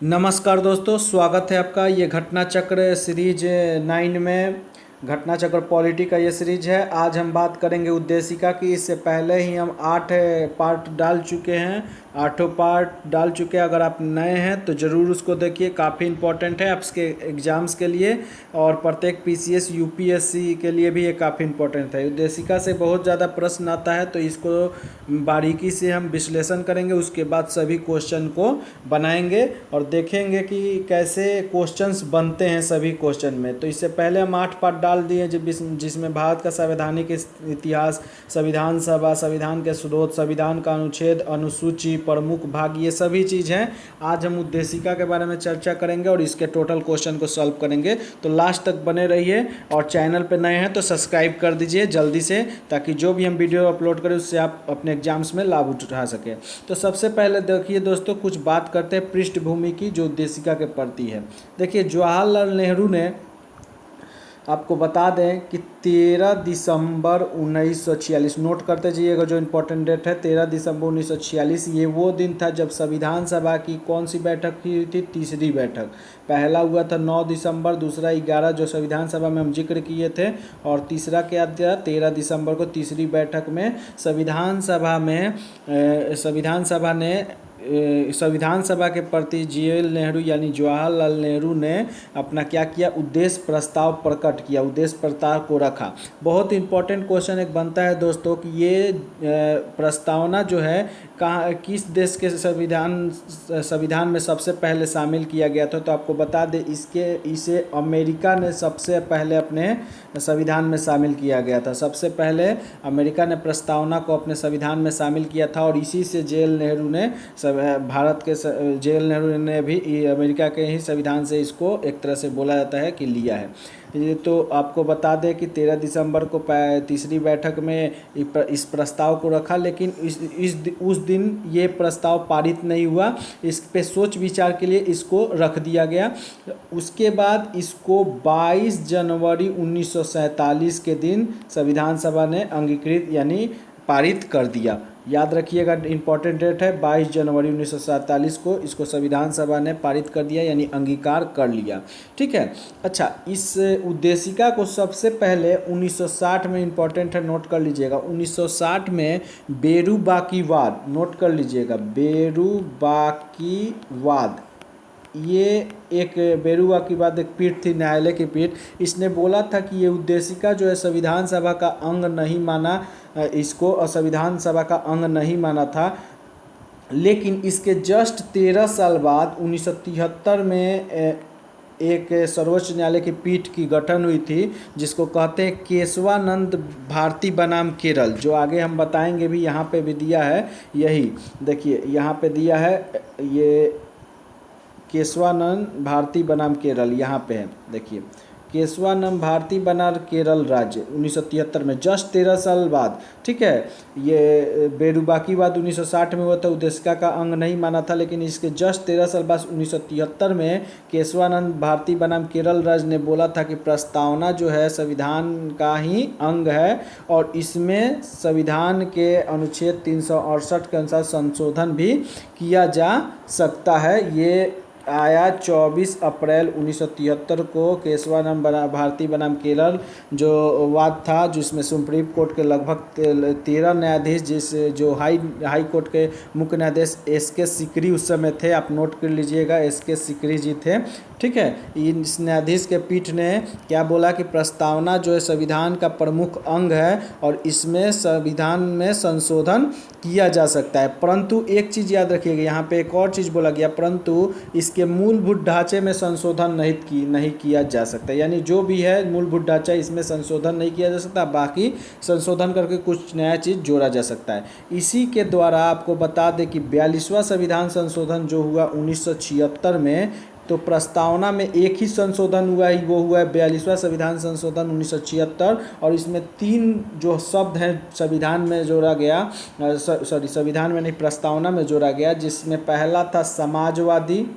नमस्कार दोस्तों, स्वागत है आपका। ये घटना चक्र सीरीज 9 में घटना चक्र पॉलिटी का ये सीरीज है। आज हम बात करेंगे उद्देशिका की। इससे पहले ही हम 8 पार्ट डाल चुके हैं, 8 पार्ट डाल चुके हैं। अगर आप नए हैं तो ज़रूर उसको देखिए, काफ़ी इम्पोर्टेंट है आपके एग्ज़ाम्स के लिए और प्रत्येक पीसीएस यूपीएससी के लिए भी ये काफ़ी इम्पोर्टेंट है। उद्देशिका से बहुत ज़्यादा प्रश्न आता है, तो इसको बारीकी से हम विश्लेषण करेंगे। उसके बाद सभी क्वेश्चन को बनाएंगे और देखेंगे कि कैसे क्वेश्चंस बनते हैं सभी क्वेश्चन में। तो इससे पहले हम 8 पार्ट डाल दिए जिसमें भारत का संवैधानिक इतिहास, संविधान सभा, संविधान के स्रोत, संविधान का अनुच्छेद, अनुसूची, प्रमुख भाग, ये सभी चीज़ हैं। आज हम उद्देशिका के बारे में चर्चा करेंगे और इसके टोटल क्वेश्चन को सॉल्व करेंगे। तो लास्ट तक बने रहिए और चैनल पर नए हैं तो सब्सक्राइब कर दीजिए जल्दी से, ताकि जो भी हम वीडियो अपलोड करें उससे आप अपने एग्जाम्स में लाभ उठा सकें। तो सबसे पहले देखिए दोस्तों, कुछ बात करते हैं पृष्ठभूमि की जो उद्देशिका के प्रति है। देखिए, जवाहरलाल नेहरू ने, आपको बता दें कि 13 दिसंबर 1946, नोट करते जाइएगा जो इम्पोर्टेंट डेट है, 13 दिसंबर 1946, ये वो दिन था जब संविधान सभा की कौन सी बैठक हुई थी? तीसरी बैठक। पहला हुआ था 9 दिसंबर, दूसरा 11 जो संविधान सभा में हम जिक्र किए थे, और तीसरा क्या था? 13 दिसंबर को तीसरी बैठक में संविधान सभा के प्रति जीएल नेहरू यानी जवाहरलाल नेहरू ने अपना क्या किया? उद्देश्य प्रस्ताव प्रकट किया, उद्देश्य प्रस्ताव को रखा। बहुत इंपॉर्टेंट क्वेश्चन एक बनता है दोस्तों कि ये प्रस्तावना जो है कहाँ, किस देश के संविधान में सबसे पहले शामिल किया गया था? तो आपको बता दें, इसे अमेरिका ने सबसे पहले अपने संविधान में शामिल किया गया था। सबसे पहले अमेरिका ने प्रस्तावना को अपने संविधान में शामिल किया था और इसी से जेएल नेहरू ने जेएल नेहरू ने भी अमेरिका के ही संविधान से इसको एक तरह से बोला जाता है कि लिया है। ये तो आपको बता दें कि 13 दिसंबर को तीसरी बैठक में इस प्रस्ताव को रखा, लेकिन उस दिन ये प्रस्ताव पारित नहीं हुआ। इस पे सोच विचार के लिए इसको रख दिया गया। उसके बाद इसको 22 जनवरी 1947 के दिन संविधान सभा ने अंगीकृत यानी पारित कर दिया। याद रखिएगा, इंपॉर्टेंट डेट है 22 जनवरी 1947 को इसको संविधान सभा ने पारित कर दिया यानी अंगीकार कर लिया। ठीक है। अच्छा, इस उद्देशिका को सबसे पहले 1960 में, इंपॉर्टेंट है नोट कर लीजिएगा, 1960 में बेरुबाकीवाद, नोट कर लीजिएगा, बेरुबाकीवाद, ये एक बेरुबाकीवाद एक पीठ थी, न्यायालय की पीठ। इसने बोला था कि ये उद्देशिका जो है संविधान सभा का अंग नहीं माना, इसको संविधान सभा का अंग नहीं माना था। लेकिन इसके जस्ट 13 साल बाद 1973 में एक सर्वोच्च न्यायालय की पीठ की गठन हुई थी, जिसको कहते हैं केशवानंद भारती बनाम केरल, जो आगे हम बताएंगे भी। यहाँ पे भी दिया है, यही देखिए यहाँ पे दिया है, ये केशवानंद भारती बनाम केरल, यहाँ पे है देखिए, केशवानंद भारती बनाम केरल राज्य 1973 में, जस्ट 13 साल बाद। ठीक है। ये बेरुबाकीवाद 1960 में हुआ था, उद्देशिका का अंग नहीं माना था, लेकिन इसके जस्ट 13 साल बाद 1973 में केशवानंद भारती बनाम केरल राज्य ने बोला था कि प्रस्तावना जो है संविधान का ही अंग है और इसमें संविधान के अनुच्छेद 368 के अनुसार संशोधन भी किया जा सकता है। ये आया 24 अप्रैल 1973 को केशवानंद भारती बनाम केरल जो वाद था, जिसमें सुप्रीम कोर्ट के लगभग 13 न्यायाधीश, जो हाई कोर्ट के मुख्य न्यायाधीश एस.के. सीकरी उस समय थे, आप नोट कर लीजिएगा, एस.के. सीकरी जी थे। ठीक है। इस न्यायाधीश के पीठ ने क्या बोला कि प्रस्तावना जो है संविधान का प्रमुख अंग है और इसमें संविधान में संशोधन किया जा सकता है। परंतु एक चीज़ याद रखिएगा, यहाँ पे एक और चीज़ बोला गया, परंतु इसके मूलभूत ढांचे में संशोधन नहीं किया जा सकता। यानी जो भी है मूलभूत ढांचा, इसमें संशोधन नहीं किया जा सकता, बाकी संशोधन करके कुछ नया चीज़ जोड़ा जा सकता है। इसी के द्वारा आपको बता दें कि 42वां संविधान संशोधन जो हुआ 1976 में, तो प्रस्तावना में एक ही संशोधन हुआ है, वो हुआ है 42वां संविधान संशोधन 1976, और इसमें 3 जो शब्द हैं संविधान में जोड़ा गया, संविधान में नहीं, प्रस्तावना में जोड़ा गया, जिसमें पहला था समाजवादी,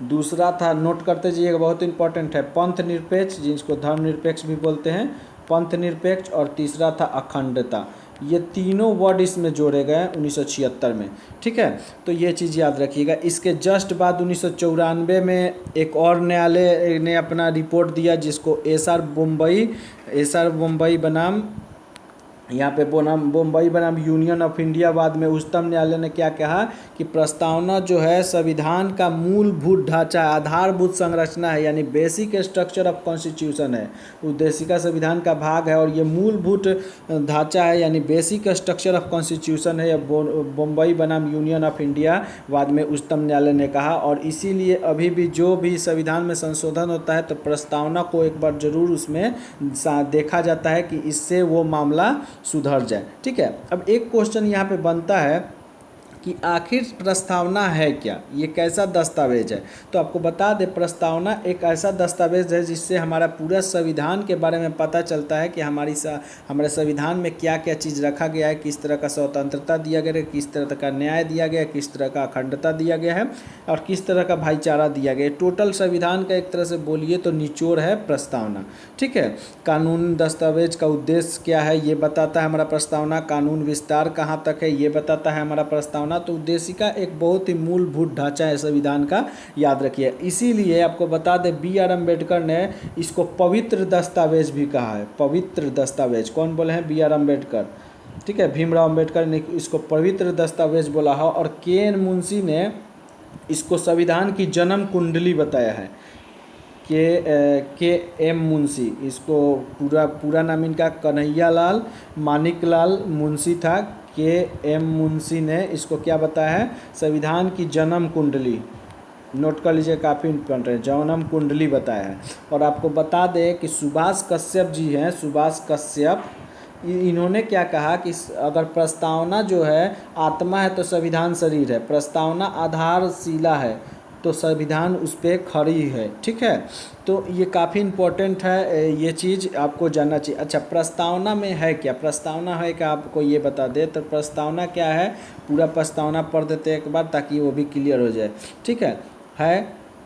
दूसरा था, नोट करते जाइएगा बहुत इंपॉर्टेंट है, पंथ निरपेक्ष, जिसको धर्मनिरपेक्ष भी बोलते हैं, पंथ निरपेक्ष, और तीसरा था अखंडता। ये तीनों वर्ड इसमें जोड़े गए 1976 में। ठीक है, तो ये चीज़ याद रखिएगा। इसके जस्ट बाद 1994 में एक और न्यायालय ने अपना रिपोर्ट दिया, जिसको एसआर मुंबई बनाम, यहाँ पे बम्बई बनाम यूनियन ऑफ इंडिया। बाद में उच्चतम न्यायालय ने क्या कहा कि प्रस्तावना जो है संविधान का मूलभूत ढांचा, आधारभूत संरचना है, यानी बेसिक स्ट्रक्चर ऑफ कॉन्स्टिट्यूशन है। उद्देशिका संविधान का भाग है और ये मूलभूत ढांचा है, यानी बेसिक स्ट्रक्चर ऑफ कॉन्स्टिट्यूशन है, बम्बई बनाम यूनियन ऑफ इंडिया बाद में उच्चतम न्यायालय ने कहा। और इसीलिए अभी भी जो भी संविधान में संशोधन होता है तो प्रस्तावना को एक बार जरूर उसमें देखा जाता है कि इससे वो मामला सुधर जाए। ठीक है, अब एक क्वेश्चन यहाँ पे बनता है कि आखिर प्रस्तावना है क्या, ये कैसा दस्तावेज है। तो आपको बता दें, प्रस्तावना एक ऐसा दस्तावेज है जिससे हमारा पूरा संविधान के बारे में पता चलता है कि हमारे संविधान में क्या क्या चीज़ रखा गया है, किस तरह का स्वतंत्रता दिया गया है, किस तरह का न्याय दिया गया है, किस तरह का अखंडता दिया गया है और किस तरह का भाईचारा दिया गया है। टोटल संविधान का एक तरह से बोलिए तो निचोड़ है प्रस्तावना। ठीक है, कानून दस्तावेज का उद्देश्य क्या है ये बताता है हमारा प्रस्तावना, कानून विस्तार कहाँ तक है ये बताता है हमारा प्रस्तावना। तो उद्देशिका एक बहुत ही मूलभूत ढांचा है संविधान का, याद रखिए। इसीलिए आपको बता दें, B.R. अम्बेडकर ने इसको पवित्र दस्तावेज भी कहा है। पवित्र दस्तावेज कौन बोले हैं? B.R. अम्बेडकर। ठीक है, भीमराव अम्बेडकर ने इसको पवित्र दस्तावेज बोला है और के.एन. मुंशी ने इसको संविधान की जन्म कुंडली बताया है। के एम मुंशी, इसको पूरा नाम इनका कन्हैयालाल मानिकलाल मुंशी था। के एम मुंशी ने इसको क्या बताया है? संविधान की जन्म कुंडली, नोट कर लीजिए, काफ़ी इंपॉर्टेंट है, जन्म कुंडली बताया है। और आपको बता दें कि सुभाष कश्यप जी हैं, सुभाष कश्यप, इन्होंने क्या कहा कि अगर प्रस्तावना जो है आत्मा है तो संविधान शरीर है, प्रस्तावना आधारशिला है तो संविधान उस पर खड़ी है। ठीक है, तो ये काफ़ी इम्पोर्टेंट है, ये चीज़ आपको जानना चाहिए। अच्छा, प्रस्तावना में है क्या? प्रस्तावना है क्या आपको ये बता दे। तो प्रस्तावना क्या है, पूरा प्रस्तावना पढ़ देते एक बार ताकि वो भी क्लियर हो जाए। ठीक है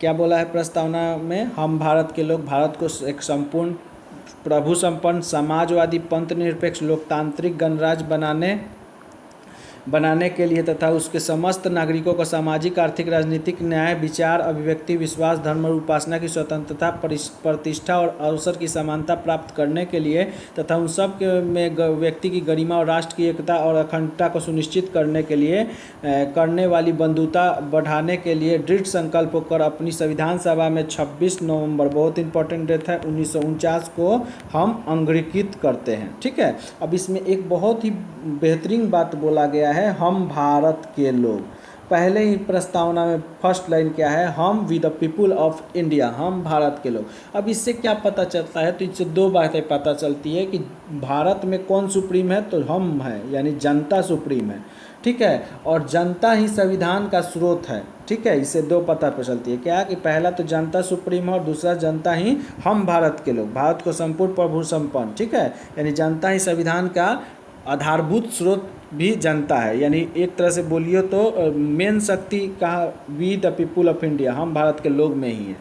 क्या बोला है प्रस्तावना में? हम भारत के लोग भारत को एक संपूर्ण प्रभु संपन्न समाजवादी पंथ निरपेक्ष लोकतांत्रिक गणराज्य बनाने के लिए तथा उसके समस्त नागरिकों को सामाजिक आर्थिक राजनीतिक न्याय विचार अभिव्यक्ति विश्वास धर्म और उपासना की स्वतंत्रता प्रतिष्ठा और अवसर की समानता प्राप्त करने के लिए तथा उन सब में व्यक्ति की गरिमा और राष्ट्र की एकता और अखंडता को सुनिश्चित करने के लिए करने वाली बंधुता बढ़ाने के लिए दृढ़ संकल्प होकर अपनी संविधान सभा में 26 नवंबर, बहुत इंपॉर्टेंट डेट है, 1949 को हम अंगीकृत करते हैं। ठीक है, अब इसमें एक बहुत ही बेहतरीन बात बोला गया है, हम भारत के लोग। पहले ही प्रस्तावना में फर्स्ट लाइन क्या है? हम we the people of India, हम भारत के लोग। अब इससे क्या पता चलता है? तो इससे दो बातें पता चलती है कि भारत में कौन सुप्रीम है, तो हम हैं, यानी जनता सुप्रीम है। ठीक है, और जनता ही संविधान का स्रोत है। ठीक है, इससे दो पता चलती है क्या कि पहला तो जनता सुप्रीम है और दूसरा जनता ही, हम भारत के लोग, भारत को संपूर्ण प्रभु संपन्न। ठीक है, यानी जनता ही संविधान का आधारभूत स्रोत भी जनता है, यानी एक तरह से बोलिए तो मेन शक्ति कहाँ? We the people of India, हम भारत के लोग में ही है।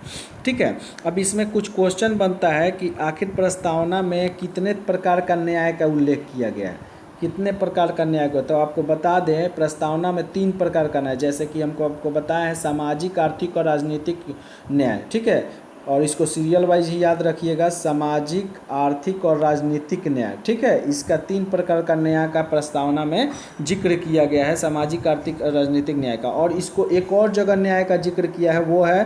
ठीक है, अब इसमें कुछ क्वेश्चन बनता है कि आखिर प्रस्तावना में कितने प्रकार का न्याय का उल्लेख किया गया है, कितने प्रकार का न्याय को? तो आपको बता दें, प्रस्तावना में 3 प्रकार का न्याय, जैसे कि आपको बताया है, सामाजिक आर्थिक और राजनीतिक न्याय। ठीक है, और इसको सीरियल वाइज ही याद रखिएगा, सामाजिक आर्थिक और राजनीतिक न्याय। ठीक है, इसका 3 प्रकार का न्याय का प्रस्तावना में जिक्र किया गया है, सामाजिक आर्थिक और राजनीतिक न्याय का। और इसको एक और जगह न्याय का जिक्र किया है, वो है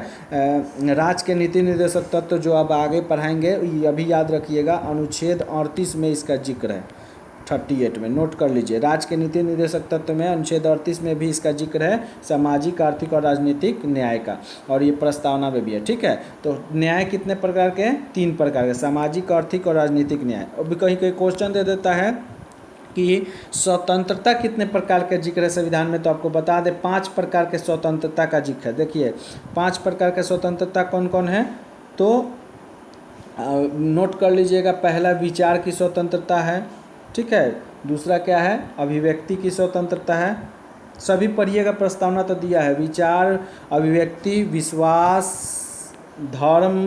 राज्य के नीति निर्देशक तत्व, जो अब आगे पढ़ाएंगे, अभी याद रखिएगा, अनुच्छेद 38 में इसका जिक्र है, 38 में, नोट कर लीजिए। राज्य के नीति निर्देशक तत्व में अनुच्छेद 38 में भी इसका जिक्र है, सामाजिक आर्थिक और राजनीतिक न्याय का, और ये प्रस्तावना में भी है। ठीक है, तो न्याय कितने प्रकार के हैं? 3 प्रकार के, सामाजिक आर्थिक और राजनीतिक न्याय। अभी कहीं कहीं क्वेश्चन दे देता है कि स्वतंत्रता कितने प्रकार के जिक्र है संविधान में, तो आपको बता दें 5 प्रकार के स्वतंत्रता का जिक्र है। देखिए 5 प्रकार के स्वतंत्रता कौन कौन है, तो नोट कर लीजिएगा। पहला विचार की स्वतंत्रता है। ठीक है, दूसरा क्या है? अभिव्यक्ति की स्वतंत्रता है। सभी पढ़िएगा, प्रस्तावना तो दिया है, विचार अभिव्यक्ति विश्वास धर्म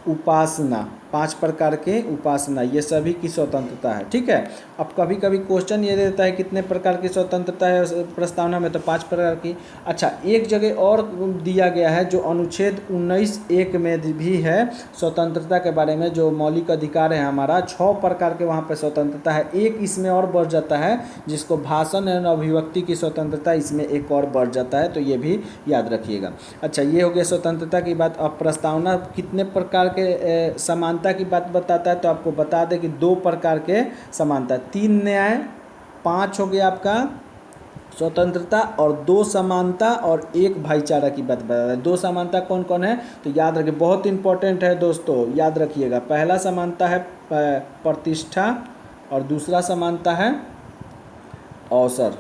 उपासना 5 प्रकार के उपासना, ये सभी की स्वतंत्रता है। ठीक है, अब कभी कभी क्वेश्चन ये देता है कितने प्रकार की स्वतंत्रता है प्रस्तावना में, तो 5 प्रकार की। अच्छा, एक जगह और दिया गया है जो अनुच्छेद 19(1) में भी है स्वतंत्रता के बारे में, जो मौलिक अधिकार है हमारा, 6 प्रकार के वहाँ पे स्वतंत्रता है। एक इसमें और बढ़ जाता है जिसको भाषण एवं अभिव्यक्ति की स्वतंत्रता, इसमें एक और बढ़ जाता है, तो ये भी याद रखिएगा। अच्छा, ये हो गया स्वतंत्रता की बात। अब प्रस्तावना कितने प्रकार के समानता की बात बताता है, तो आपको बता दें कि 2 प्रकार के समानता, 3 न्याय, 5 हो गया आपका स्वतंत्रता, और 2 समानता और 1 भाईचारा की बात बता रहा है। 2 समानता कौन कौन है, तो याद रखिए, बहुत इंपॉर्टेंट है दोस्तों, याद रखिएगा। पहला समानता है प्रतिष्ठा और दूसरा समानता है अवसर।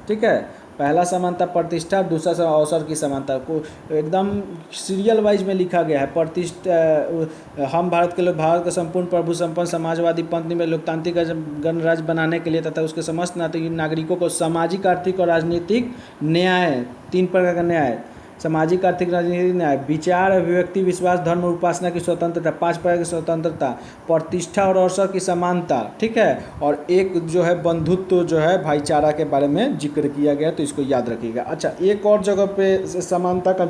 ठीक है, पहला समानता प्रतिष्ठा और दूसरा अवसर की समानता को एकदम सीरियल वाइज में लिखा गया है। प्रतिष्ठा, हम भारत के लोग भारत का संपूर्ण प्रभु संपन्न समाजवादी पंथ में लोकतांत्रिक गणराज्य बनाने के लिए तथा उसके समस्त नागरिकों को सामाजिक, आर्थिक और राजनीतिक न्याय, 3 प्रकार का न्याय, सामाजिक, आर्थिक, राजनीतिक न्याय, विचार, अभिव्यक्ति, विश्वास, धर्म और उपासना की स्वतंत्रता, 5 प्रकार की स्वतंत्रता, प्रतिष्ठा और अवसर की समानता। ठीक है, और एक जो है बंधुत्व जो है भाईचारा के बारे में जिक्र किया गया, तो इसको याद रखिएगा। अच्छा, एक और जगह पे समानता का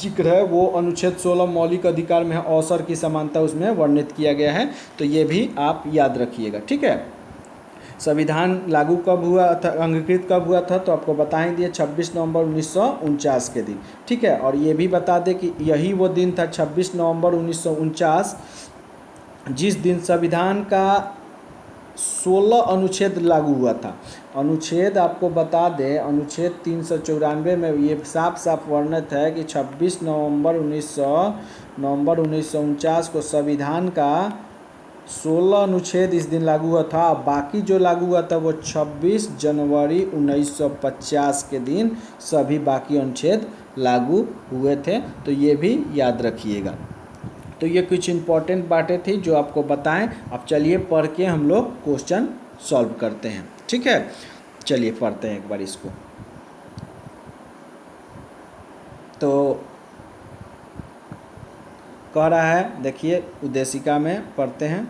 जिक्र है, वो अनुच्छेद 16 मौलिक अधिकार में है, अवसर की समानता उसमें वर्णित किया गया है, तो ये भी आप याद रखिएगा। ठीक है, संविधान लागू कब हुआ था, अंगीकृत कब हुआ था, तो आपको बता ही दिए 26 नवंबर 1949 के दिन। ठीक है, और ये भी बता दें कि यही वो दिन था 26 नवंबर 1949 जिस दिन संविधान का 16 अनुच्छेद लागू हुआ था। अनुच्छेद आपको बता दें, अनुच्छेद 394 में ये साफ साफ वर्णित है कि 26 नवंबर 1949 को संविधान का 16 अनुच्छेद इस दिन लागू हुआ था। बाकी जो लागू हुआ था वो 26 जनवरी 1950 के दिन सभी बाकी अनुच्छेद लागू हुए थे, तो ये भी याद रखिएगा। तो ये कुछ इम्पोर्टेंट बातें थी जो आपको बताएं। अब चलिए पढ़ के हम लोग क्वेश्चन सॉल्व करते हैं। ठीक है, चलिए पढ़ते हैं एक बार इसको। तो कह रहा है, देखिए उद्देशिका में पढ़ते हैं।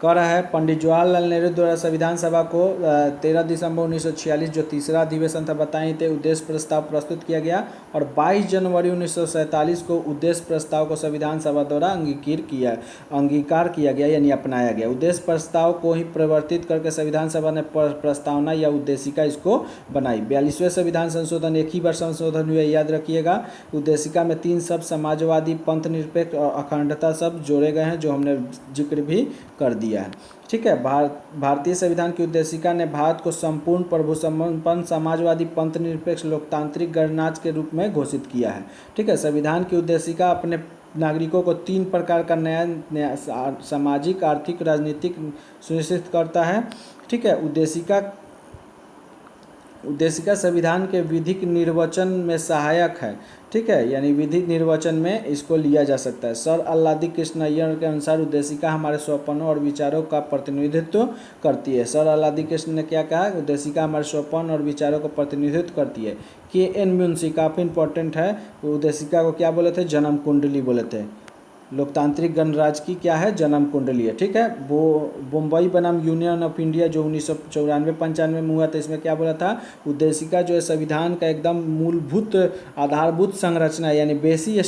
कह रहा है, पंडित जवाहरलाल नेहरू द्वारा संविधान सभा को 13 दिसंबर 1946 जो तीसरा अधिवेशन था बताई थे, उद्देश्य प्रस्ताव प्रस्तुत किया गया, और 22 जनवरी 1947 को उद्देश्य प्रस्ताव को संविधान सभा द्वारा अंगीकार किया गया, यानी अपनाया गया। उद्देश्य प्रस्ताव को ही परिवर्तित करके संविधान सभा ने प्रस्तावना या उद्देशिका इसको बनाई। 42वें संविधान संशोधन एक ही बार संशोधन हुआ, याद रखिएगा। उद्देशिका में 3 शब्द समाजवादी, पंथ निरपेक्ष और अखंडता शब्द जोड़े गए हैं, जो हमने जिक्र भी कर दिया है। ठीक है, भारतीय संविधान की उद्देशिका ने भारत को संपूर्ण प्रभु संपन्न समाजवादी, पंथ निरपेक्ष, लोकतांत्रिक गणराज्य के रूप में घोषित किया है। ठीक है, संविधान की उद्देशिका अपने नागरिकों को 3 प्रकार का न्याय सामाजिक, आर्थिक, राजनीतिक सुनिश्चित करता है। ठीक है, उद्देशिका संविधान के विधिक निर्वचन में सहायक है। ठीक है, यानी विधिक निर्वचन में इसको लिया जा सकता है। सर अल्लादी कृष्ण अय्यर के अनुसार उद्देशिका हमारे स्वप्नों और विचारों का प्रतिनिधित्व करती है। सर अल्लादी कृष्ण ने क्या कहा, उद्देशिका हमारे स्वप्न और विचारों का प्रतिनिधित्व करती है। KN मुंशी काफ़ी इंपॉर्टेंट है, उद्देशिका को क्या बोले थे, जन्म कुंडली बोले थे। लोकतांत्रिक गणराज्य की क्या है, जन्म कुंडली है। ठीक है, वो बम्बई बनाम यूनियन ऑफ इंडिया जो 1994-95 में हुआ था, इसमें क्या बोला था, उद्देशिका जो है संविधान का एकदम मूलभूत आधारभूत संरचना है, यानी बेसिक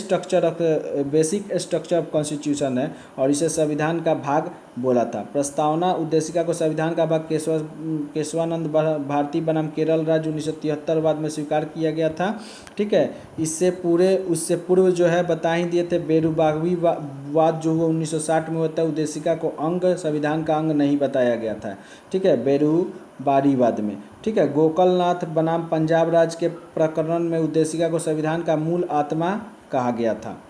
स्ट्रक्चर ऑफ कॉन्स्टिट्यूशन है, और इसे संविधान का भाग बोला था। प्रस्तावना उद्देशिका को संविधान का भाग केशवानंद भारती बनाम केरल राज्य 1973 बाद में स्वीकार किया गया था। ठीक है, उससे पूर्व जो है बता ही दिए थे, बेरूबागवी वाद जो हुआ 1960 में होता है, उद्देशिका को संविधान का अंग नहीं बताया गया था। ठीक है, बेरूबारीवाद में। ठीक है, गोकलनाथ बनाम पंजाब राज्य के प्रकरण में उद्देशिका को संविधान का मूल आत्मा कहा गया था।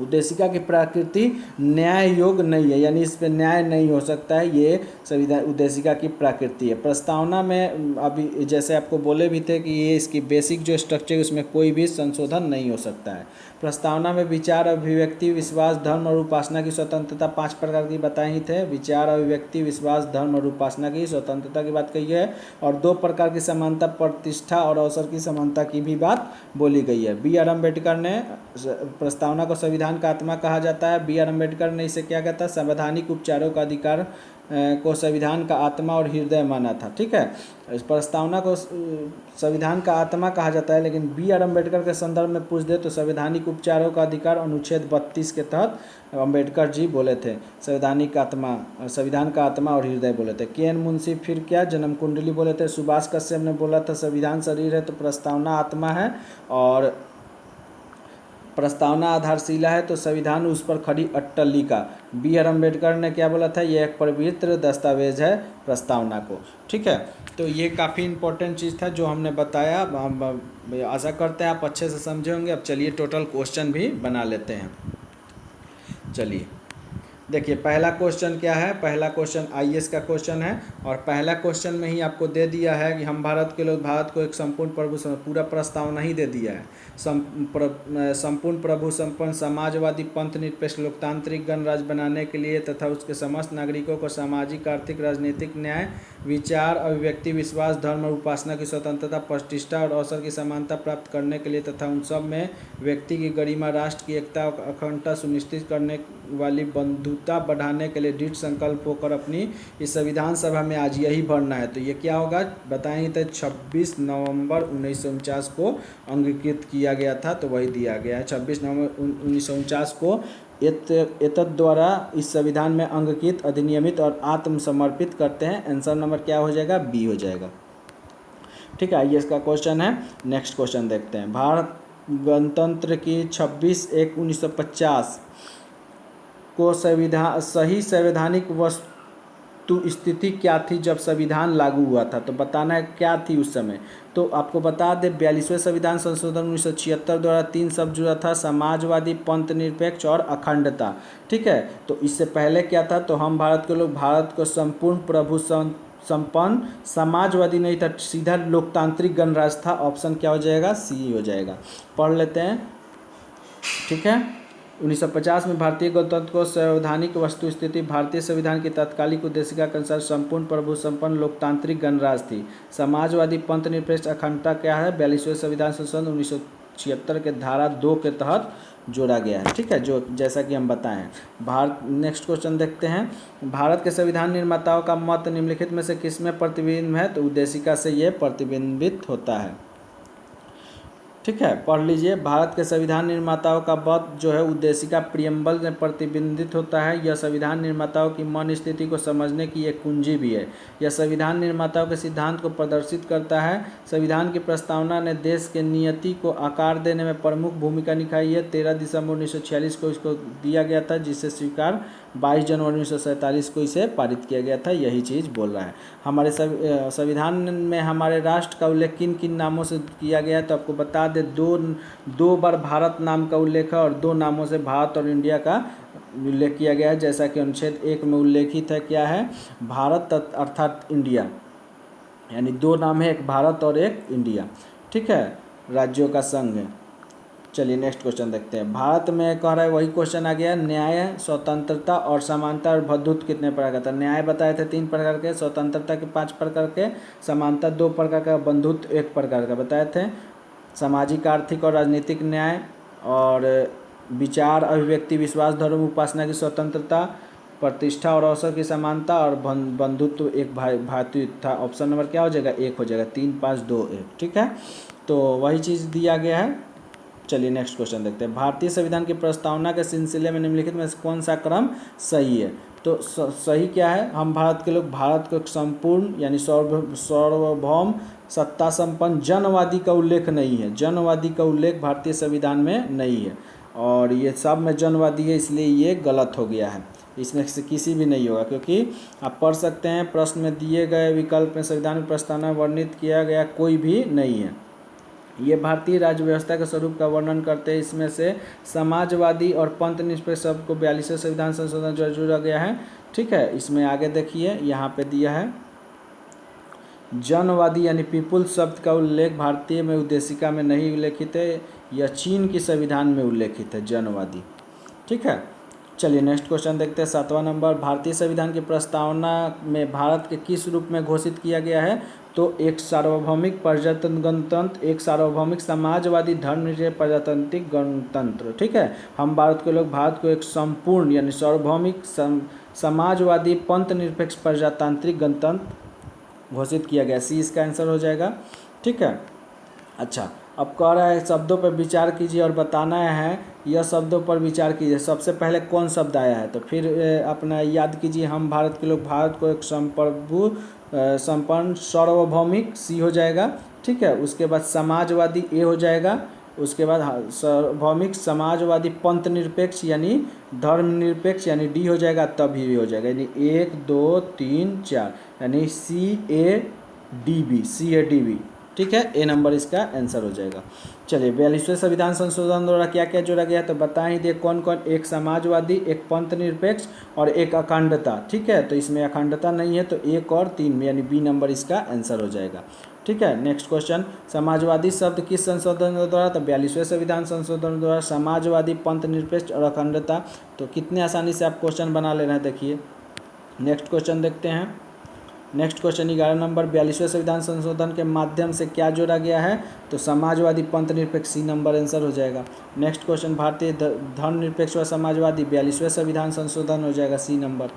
उद्देशिका की प्रकृति न्याय योग्य नहीं है, यानी इस पर न्याय नहीं हो सकता है, ये संविधान उद्देशिका की प्रकृति है। प्रस्तावना में अभी जैसे आपको बोले भी थे कि ये इसकी बेसिक जो स्ट्रक्चर है उसमें कोई भी संशोधन नहीं हो सकता है। प्रस्तावना में विचार, अभिव्यक्ति, विश्वास, धर्म और उपासना की स्वतंत्रता 5 प्रकार की बताई थे। विचार, अभिव्यक्ति, विश्वास, धर्म और उपासना की स्वतंत्रता की बात कही है, और 2 प्रकार की समानता, प्रतिष्ठा और अवसर की समानता की भी बात बोली गई है। BR अम्बेडकर ने प्रस्तावना को संविधान संविधान का आत्मा कहा जाता है। बी आर अम्बेडकर ने इसे क्या कहता है, संवैधानिक उपचारों का अधिकार को संविधान का आत्मा और हृदय माना था। ठीक है, इस प्रस्तावना को संविधान का आत्मा कहा जाता है, लेकिन बी आर अम्बेडकर के संदर्भ में पूछ दे तो संवैधानिक उपचारों का अधिकार अनुच्छेद 32 के तहत अम्बेडकर जी बोले थे संवैधानिक आत्मा, संविधान का आत्मा और हृदय बोले थे। के एन मुंशी फिर क्या, जन्म कुंडली बोले थे। सुभाष कश्यप ने बोला था संविधान शरीर है तो प्रस्तावना आत्मा है, और प्रस्तावना आधारशिला है तो संविधान उस पर खड़ी अट्टलिका। बी आर अम्बेडकर ने क्या बोला था, यह एक पवित्र दस्तावेज है प्रस्तावना को। ठीक है, तो ये काफ़ी इंपॉर्टेंट चीज़ था जो हमने बताया। आशा करते हैं आप अच्छे से समझे होंगे। अब चलिए टोटल क्वेश्चन भी बना लेते हैं। चलिए देखिए पहला क्वेश्चन क्या है, पहला क्वेश्चन आईएएस का क्वेश्चन है, और पहला क्वेश्चन में ही आपको दे दिया है कि हम भारत के लोग भारत को एक संपूर्ण प्रभु, पूरा प्रस्तावना ही दे दिया है। संपूर्ण प्रभु संपन्न समाजवादी पंथ निरपेक्ष लोकतांत्रिक गणराज्य बनाने के लिए तथा उसके समस्त नागरिकों को सामाजिक आर्थिक राजनीतिक न्याय विचार अभिव्यक्ति विश्वास धर्म और उपासना की स्वतंत्रता प्रतिष्ठा और अवसर की समानता प्राप्त करने के लिए तथा उन सब में व्यक्ति की गरिमा राष्ट्र की एकता और अखंडता सुनिश्चित करने वाली बंधुता बढ़ाने के लिए दृढ़ संकल्प होकर अपनी इस संविधान सभा में आज यही भरना है। तो ये क्या होगा बताएंगे, तो 26 नवंबर 1949 को अंगीकृत किया गया था, तो वही दिया गया है 26 नवंबर 1949 को एतद द्वारा इस संविधान में अंगीकृत अधिनियमित और आत्मसमर्पित करते हैं। आंसर नंबर क्या हो जाएगा, बी हो जाएगा। ठीक है, ये इसका क्वेश्चन है। नेक्स्ट क्वेश्चन देखते हैं। भारत गणतंत्र की 26/1/1950 को सही संवैधानिक वस्तु स्थिति क्या थी जब संविधान लागू हुआ था, तो बताना है क्या थी उस समय। तो आपको बता दें 42वें संविधान संशोधन 1976 द्वारा 3 शब्द जुड़ा था, समाजवादी पंथ निरपेक्ष और अखंडता। ठीक है, तो इससे पहले क्या था, तो हम भारत के लोग भारत को संपूर्ण प्रभु संपन्न समाजवादी नहीं था, सीधा लोकतांत्रिक गणराज्य था। ऑप्शन क्या हो जाएगा, सी हो जाएगा। पढ़ लेते हैं। ठीक है, 1950 में भारतीय गणतंत्र को संवैधानिक वस्तु स्थिति भारतीय संविधान की तात्कालिक उद्देशिका के अनुसार संपूर्ण प्रभु संपन्न लोकतांत्रिक गणराज्य थी। समाजवादी पंथ निरपेक्ष अखंडता क्या है, 42वें संविधान संशोधन 1976 के धारा 2 के तहत जोड़ा गया है। ठीक है, जो जैसा कि हम बताएं। नेक्स्ट क्वेश्चन देखते हैं। भारत के संविधान निर्माताओं का मत निम्नलिखित में से किसमें प्रतिबिंब है, तो उद्देशिका से ये प्रतिबिंबित होता है। ठीक है, पढ़ लीजिए। भारत के संविधान निर्माताओं का मत जो है उद्देशिका प्रियम्बल में प्रतिबिंबित होता है। यह संविधान निर्माताओं की मन स्थिति को समझने की एक कुंजी भी है। यह संविधान निर्माताओं के सिद्धांत को प्रदर्शित करता है। संविधान की प्रस्तावना ने देश के नियति को आकार देने में प्रमुख भूमिका निभाई है। 13 दिसंबर 1946 को इसको दिया गया था, जिसे स्वीकार 22 जनवरी 1947 को इसे पारित किया गया था। यही चीज़ बोल रहा है। हमारे संविधान में हमारे राष्ट्र का उल्लेख किन किन नामों से किया गया है, तो आपको बता दे दो बार भारत नाम का उल्लेख है और 2 नामों से भारत और इंडिया का उल्लेख किया गया है। जैसा कि अनुच्छेद 1 में उल्लेखित है, क्या है, भारत अर्थात इंडिया, यानी 2 नाम है, एक भारत और एक इंडिया। ठीक है, राज्यों का संघ है। चलिए नेक्स्ट क्वेश्चन देखते हैं। भारत में कह रहा है, वही क्वेश्चन आ गया, न्याय स्वतंत्रता और समानता और बंधुत्व कितने प्रकार का था। न्याय बताए थे 3 प्रकार के, स्वतंत्रता के 5 प्रकार के, समानता 2 प्रकार का, बंधुत्व 1 प्रकार का बताए थे। सामाजिक आर्थिक और राजनीतिक न्याय और विचार अभिव्यक्ति विश्वास धर्म उपासना की स्वतंत्रता, प्रतिष्ठा और अवसर की समानता और बंधुत्व एक भातृत्व था। ऑप्शन नंबर क्या हो जाएगा, 1 हो जाएगा। 3 5 2 1। ठीक है, तो वही चीज़ दिया गया है। चलिए नेक्स्ट क्वेश्चन देखते हैं। भारतीय संविधान की प्रस्तावना के सिलसिले में निम्नलिखित में कौन सा क्रम सही है, तो सही क्या है, हम भारत के लोग भारत को संपूर्ण यानी सार्वभौम सत्ता संपन्न जनवादी का उल्लेख नहीं है। जनवादी का उल्लेख भारतीय संविधान में नहीं है, और ये सब में जनवादी है, इसलिए ये गलत हो गया है। इसमें से किसी भी नहीं होगा, क्योंकि आप पढ़ सकते हैं प्रश्न में दिए गए विकल्प में संविधान की प्रस्तावना वर्णित किया गया कोई भी नहीं है। ये भारतीय राज्य व्यवस्था के स्वरूप का वर्णन करते हैं। इसमें से समाजवादी और पंथ निरपेक्ष शब्द को 42वें संविधान संशोधन जो जोड़ा गया है। ठीक है, इसमें आगे देखिए, यहाँ पे दिया है जनवादी यानी पीपुल्स शब्द का उल्लेख भारतीय में उद्देशिका में नहीं उल्लेखित है, यह चीन की संविधान में उल्लेखित है जनवादी। ठीक है, चलिए नेक्स्ट क्वेश्चन देखते हैं। 7वां नंबर, भारतीय संविधान की प्रस्तावना में भारत के किस रूप में घोषित किया गया है, तो एक सार्वभौमिक प्रजातंत्र, एक सार्वभौमिक समाजवादी धर्मनिरपेक्ष प्रजातांत्रिक गणतंत्र। ठीक है, हम भारत के लोग भारत को एक संपूर्ण यानी सार्वभौमिक समाजवादी पंथ निरपेक्ष प्रजातांत्रिक गणतंत्र घोषित किया गया। सी इसका आंसर हो जाएगा। ठीक है, अच्छा अब कह रहा है शब्दों पर विचार कीजिए और बताना है, यह शब्दों पर विचार कीजिए। सबसे पहले कौन शब्द आया है, तो फिर अपना याद कीजिए, हम भारत के लोग भारत को एक संप्रभु संपन्न सार्वभौमिक सी हो जाएगा। ठीक है, उसके बाद समाजवादी ए हो जाएगा, उसके बाद सार्वभौमिक समाजवादी पंथ निरपेक्ष यानी धर्मनिरपेक्ष यानी डी हो जाएगा, तब ही हो जाएगा, यानी 1 2 3 4 यानी CADB, CADB। ठीक है, ए नंबर इसका आंसर हो जाएगा। चलिए 42वें संविधान संशोधन द्वारा क्या क्या जोड़ा गया है, तो बता ही दे कौन कौन। एक समाजवादी, एक पंथ निरपेक्ष और एक अखंडता। ठीक है, तो इसमें अखंडता नहीं है, तो 1 और 3 यानी बी नंबर इसका आंसर हो जाएगा। ठीक है, नेक्स्ट क्वेश्चन, समाजवादी शब्द किस संशोधन द्वारा, तो 42वें संविधान संशोधन द्वारा समाजवादी, पंथ निरपेक्ष और अखंडता। तो कितने आसानी से आप क्वेश्चन बना ले रहे हैं, देखिए। नेक्स्ट क्वेश्चन देखते हैं। नेक्स्ट क्वेश्चन 11 नंबर, 42वें संविधान संशोधन के माध्यम से क्या जोड़ा गया है, तो समाजवादी पंथ निरपेक्ष, सी नंबर आंसर हो जाएगा। नेक्स्ट क्वेश्चन, भारतीय धर्मनिरपेक्ष व समाजवादी 42वें संविधान संशोधन हो जाएगा, सी नंबर।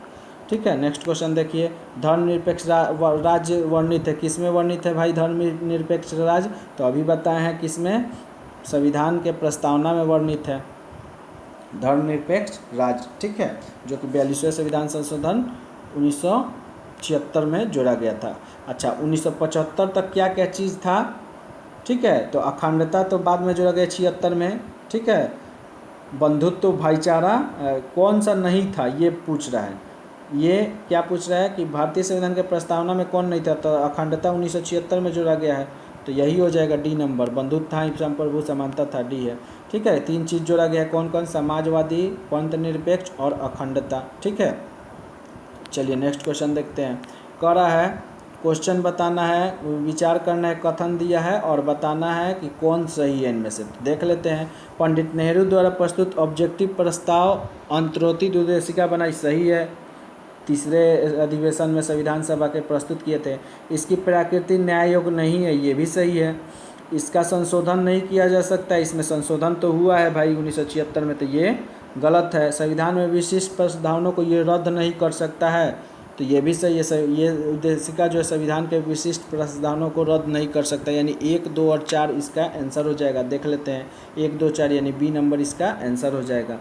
ठीक है, नेक्स्ट क्वेश्चन देखिए, धर्मनिरपेक्ष राज्य वर्णित है, किस में वर्णित है भाई धर्मनिरपेक्ष राज्य, तो अभी बताए हैं किसमें, संविधान के प्रस्तावना में वर्णित है धर्मनिरपेक्ष राज्य। ठीक है, जो कि 42वें संविधान संशोधन 1976 में जोड़ा गया था। अच्छा 1975 तक क्या क्या चीज़ था, ठीक है, तो अखंडता तो बाद में जोड़ा गया 76 में। ठीक है, बंधुत्व भाईचारा कौन सा नहीं था ये पूछ रहा है, ये क्या पूछ रहा है कि भारतीय संविधान के प्रस्तावना में कौन नहीं था, तो अखंडता 1976 में जोड़ा गया है, तो यही हो जाएगा डी नंबर। बंधुत्व था, संप्रभु समानता था, डी है। ठीक है, 3 चीज़ जोड़ा गया है, कौन कौन, समाजवादी, पंथ निरपेक्ष और अखंडता। ठीक है, चलिए नेक्स्ट क्वेश्चन देखते हैं। कह रहा है क्वेश्चन बताना है, विचार करना है, कथन दिया है और बताना है कि कौन सही है इनमें से। देख लेते हैं, पंडित नेहरू द्वारा प्रस्तुत ऑब्जेक्टिव प्रस्ताव अंतर्निहित उद्देशिका बनाई, सही है, तीसरे अधिवेशन में संविधान सभा के प्रस्तुत किए थे। इसकी प्रकृति न्याय योग्य नहीं है, ये भी सही है। इसका संशोधन नहीं किया जा सकता, इसमें संशोधन तो हुआ है भाई 1976 में, तो ये गलत है। संविधान में विशिष्ट प्रावधानों को ये रद्द नहीं कर सकता है, तो ये भी सही है। ये उद्देशिका जो है संविधान के विशिष्ट प्रावधानों को रद्द नहीं कर सकता, यानी 1 2 और 4 इसका आंसर हो जाएगा। देख लेते हैं 1 2 4 यानी बी नंबर इसका आंसर हो जाएगा।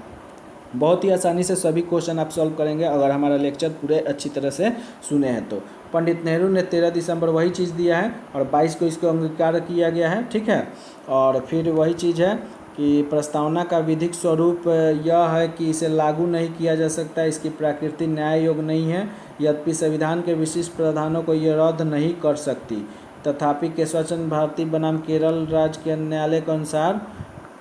बहुत ही आसानी से सभी क्वेश्चन आप सॉल्व करेंगे अगर हमारा लेक्चर पूरे अच्छी तरह से सुने हैं तो। पंडित नेहरू ने 13 दिसंबर वही चीज़ दिया है और 22 को इसको अंगीकार किया गया है। ठीक है, और फिर वही चीज़ है कि प्रस्तावना का विधिक स्वरूप यह है कि इसे लागू नहीं किया जा सकता, इसकी प्रकृति न्याय योग्य नहीं है, यद्यपि संविधान के विशिष्ट प्रावधानों को यह रद्द नहीं कर सकती। तथापि केशवचंद्र भारती बनाम केरल राज्य के न्यायालय के अनुसार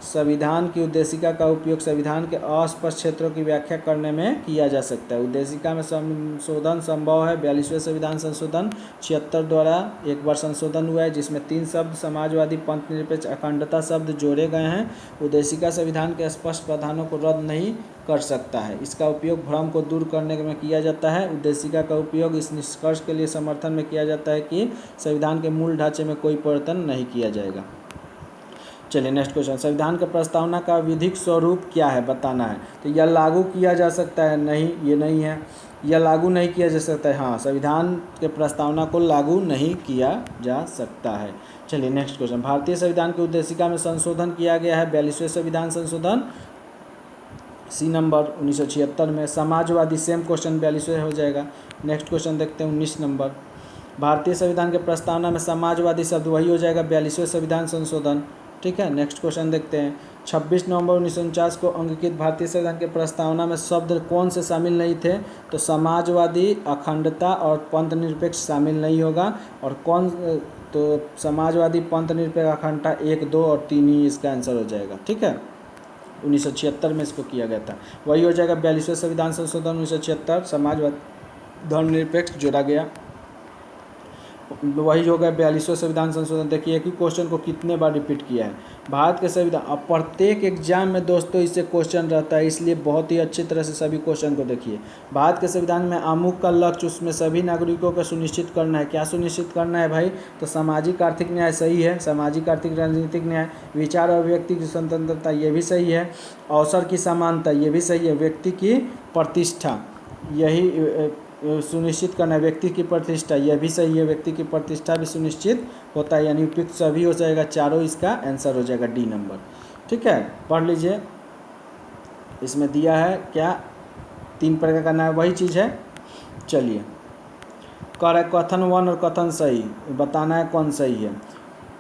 संविधान की उद्देशिका का उपयोग संविधान के अस्पष्ट क्षेत्रों की व्याख्या करने में किया जा सकता है। उद्देशिका में संशोधन संभव है। 42वें संविधान संशोधन 76 द्वारा एक बार संशोधन हुआ है, जिसमें 3 शब्द समाजवादी, पंथ निरपेक्ष, अखंडता शब्द जोड़े गए हैं। उद्देशिका संविधान के स्पष्ट प्रावधानों को रद्द नहीं कर सकता है। इसका उपयोग भ्रम को दूर करने में किया जाता है। उद्देशिका का उपयोग इस निष्कर्ष के लिए समर्थन में किया जाता है कि संविधान के मूल ढांचे में कोई परिवर्तन नहीं किया जाएगा। चलिए नेक्स्ट क्वेश्चन, संविधान का प्रस्तावना का विधिक स्वरूप क्या है बताना है। तो यह लागू किया जा सकता है, नहीं ये नहीं है। यह लागू नहीं किया जा सकता है, हाँ, संविधान के प्रस्तावना को लागू नहीं किया जा सकता है। चलिए नेक्स्ट क्वेश्चन, भारतीय संविधान की उद्देशिका में संशोधन किया गया है 42वें संविधान संशोधन, सी नंबर 1976 में। समाजवादी सेम क्वेश्चन 42वें हो जाएगा। नेक्स्ट क्वेश्चन देखते हैं 19 नंबर, भारतीय संविधान के प्रस्तावना में समाजवादी शब्द वही हो जाएगा 42वें संविधान संशोधन। ठीक है, नेक्स्ट क्वेश्चन देखते हैं, 26 नवंबर 1949 को अंकित भारतीय संविधान के प्रस्तावना में शब्द कौन से शामिल नहीं थे, तो समाजवादी, अखंडता और पंथ निरपेक्ष शामिल नहीं होगा। और कौन, तो समाजवादी, पंथ निरपेक्ष, अखंडता 1 2 और 3 ही इसका आंसर हो जाएगा। ठीक है, 1976 में इसको किया गया था, वही हो जाएगा 42वें संविधान संशोधन 1976, समाजवादी, धर्मनिरपेक्ष जोड़ा गया। वही हो गया 42वां संविधान संशोधन। देखिए एक ही क्वेश्चन को कितने बार रिपीट किया है। भारत के संविधान, अब प्रत्येक एग्जाम में दोस्तों इससे क्वेश्चन रहता है, इसलिए बहुत ही अच्छी तरह से सभी क्वेश्चन को देखिए। भारत के संविधान में आमुख का लक्ष्य उसमें सभी नागरिकों को सुनिश्चित करना है। क्या सुनिश्चित करना है भाई? तो सामाजिक आर्थिक न्याय सही है, सामाजिक आर्थिक राजनीतिक न्याय, विचार और व्यक्ति की स्वतंत्रता ये भी सही है, अवसर की समानता ये भी सही है, व्यक्ति की प्रतिष्ठा यही सुनिश्चित करना है, व्यक्ति की प्रतिष्ठा यह भी सही है, व्यक्ति की प्रतिष्ठा भी सुनिश्चित होता है, यानी उपयुक्त सभी हो जाएगा, चारों इसका आंसर हो जाएगा डी नंबर। ठीक है, पढ़ लीजिए। इसमें दिया है क्या, 3 प्रकार का न्याय वही चीज़ है। चलिए कह रहा है कथन 1 और कथन सही बताना है कौन सही है।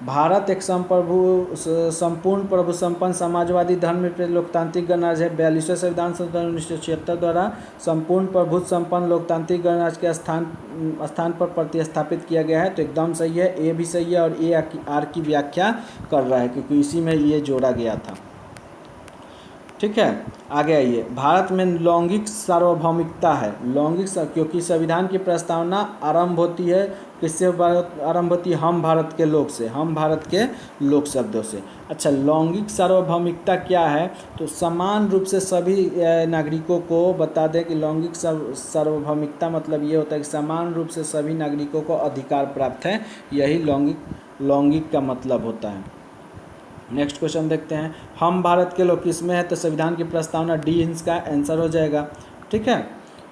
भारत एक संपूर्ण प्रभु संपन्न समाजवादी धर्मनिरपेक्ष लोकतांत्रिक गणराज्य है। 42वें संविधान संशोधन 1976 द्वारा संपूर्ण प्रभुत्व संपन्न लोकतांत्रिक गणराज्य के स्थान पर प्रतिस्थापित किया गया है। तो एकदम सही है, ए भी सही है, और ए आर की व्याख्या कर रहा है क्योंकि इसी में ये जोड़ा गया था। ठीक है, आगे आइए। भारत में लैंगिक सार्वभौमिकता है, क्योंकि संविधान की प्रस्तावना आरंभ होती है किससे आरंभ होती है? हम भारत के लोग से, हम भारत के लोग शब्दों से। अच्छा, लैंगिक सार्वभौमिकता क्या है? तो समान रूप से सभी नागरिकों को बता दें कि लैंगिक सार्वभौमिकता मतलब ये होता है कि समान रूप से सभी नागरिकों को अधिकार प्राप्त है, यही लैंगिक का मतलब होता है। नेक्स्ट क्वेश्चन देखते हैं। हम भारत के लोग किस में है? तो संविधान की प्रस्तावना डी इसका आंसर हो जाएगा। ठीक है,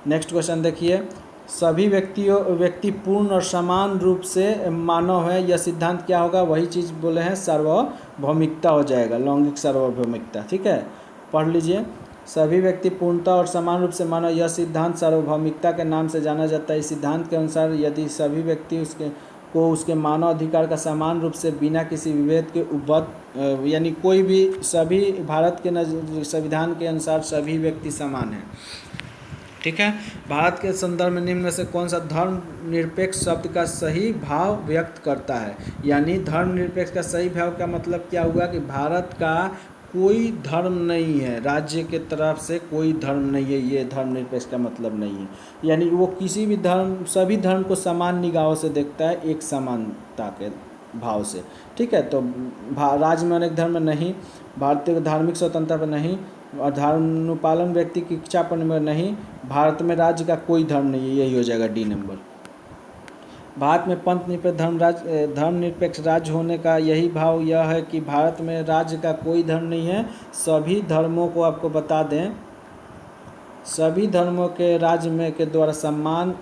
नेक्स्ट क्वेश्चन देखिए। सभी व्यक्ति पूर्ण और समान रूप से मानव है, यह सिद्धांत क्या होगा? वही चीज़ बोले हैं, सार्वभौमिकता हो जाएगा, लैंगिक सार्वभौमिकता। ठीक है, पढ़ लीजिए। सभी व्यक्ति पूर्णता और समान रूप से मानव, यह सिद्धांत सार्वभौमिकता के नाम से जाना जाता है। इस सिद्धांत के अनुसार यदि सभी व्यक्ति उसके मानव अधिकार का समान रूप से बिना किसी विभेद के यानी कोई भी, सभी भारत के संविधान के अनुसार सभी व्यक्ति समान हैं। ठीक है, भारत के संदर्भ में निम्न में से कौन सा धर्मनिरपेक्ष शब्द का सही भाव व्यक्त करता है? यानी धर्मनिरपेक्ष का सही भाव का मतलब क्या हुआ कि भारत का कोई धर्म नहीं है, राज्य के तरफ से कोई धर्म नहीं है, ये धर्मनिरपेक्ष का मतलब नहीं है। यानी वो किसी भी धर्म, सभी धर्म को समान निगाहों से देखता है, एक समानता के भाव से। ठीक है, तो राज्य में अनेक धर्म नहीं, भारतीय धार्मिक स्वतंत्रता पर नहीं, और धर्मानुपालन व्यक्ति की इच्छा पर नहीं, भारत में राज्य का कोई धर्म नहीं है, यही हो जाएगा डी नंबर। भारत में पंथ निरपेक्ष धर्मनिरपेक्ष राज्य होने का यही भाव यह है कि भारत में राज्य का कोई धर्म नहीं है, सभी धर्मों को आपको बता दें, सभी धर्मों के राज्य में के द्वारा सम्मान